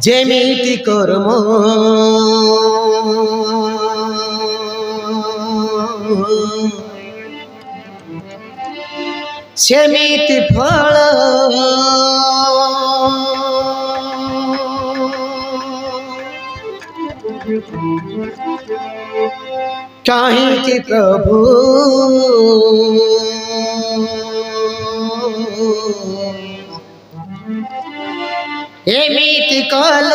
যেমিতি কর্ম সেমিতি ফল, কাহিঁকি প্রভু এমিতি কল,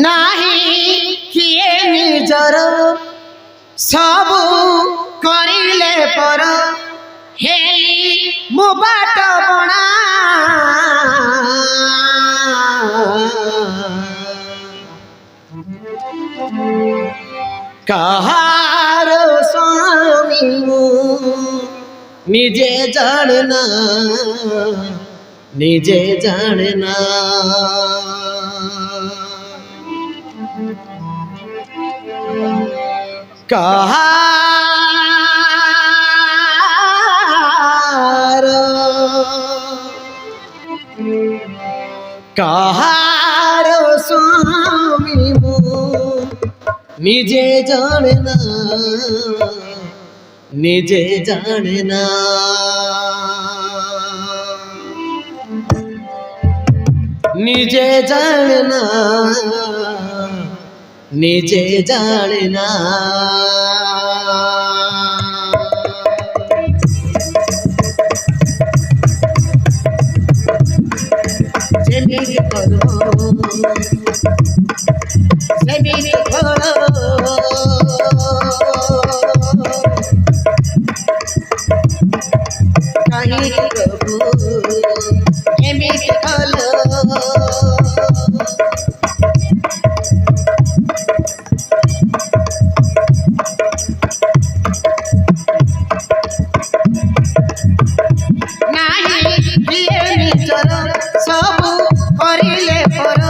নাহি কিয়ে নিজর সবু করিলে পর, হেলি মো বাট বণা কাহার স্বামী নিজে জানে না, নিজে জানে না। কাহার কাহার স্বামী নিজে জানে না, নিজে জানে না। নিজে জানে না, নিজে জানে না। যেমিতি কর্ম সেমিতি ফল, কাহিঁকি প্রভু এমিতি ফল, নাহি কিয়ে নিজর সবু করিলে পর,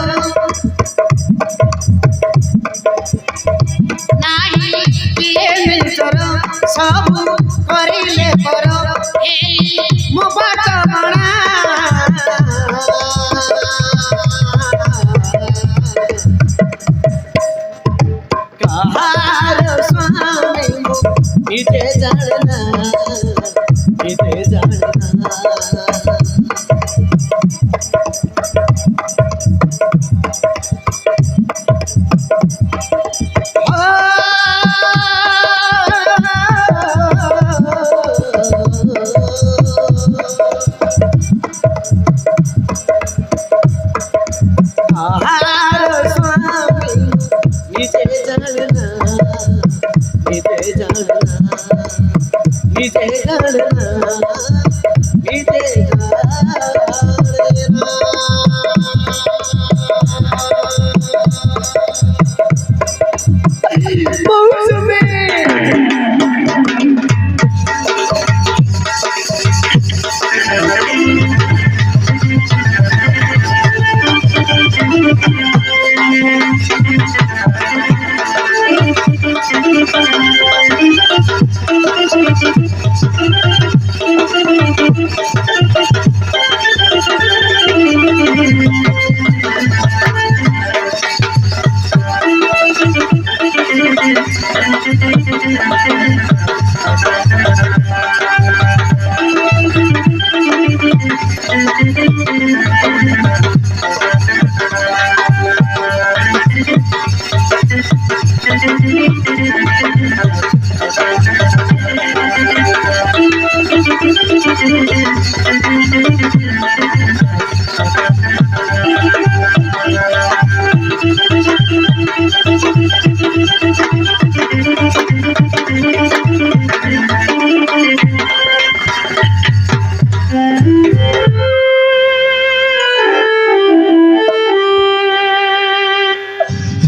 নাহি কিয়ে নিজর সবু করিলে পর, এই মো বাট বণা কাহার স্বামী নিজে জানে না, নিজে জানে না। কাহার স্বামী নিজে জানে না, নিজে জানে না, নিজে জানে না, নিজে জানে না। মৌসুমী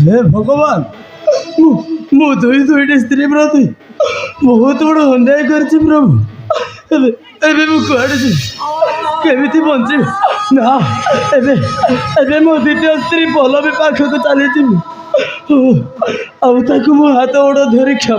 हे भगवान मु दुईटा स्त्री प्रति बहुत बड़ अन्याय कर प्रभु ଏବେ ମୁଁ କୁଆଡ଼େ ଯିବି କେମିତି ବଞ୍ଚିବି ନା ଏବେ ଏବେ ମୋ ଦ୍ୱିତୀୟ ସ୍ତ୍ରୀ ପଲ୍ଲବୀ ପାଖକୁ ଚାଲିଯିବି ଆଉ ତାକୁ ମୁଁ ହାତ ଗୋଡ଼ ଧରି କ୍ଷମା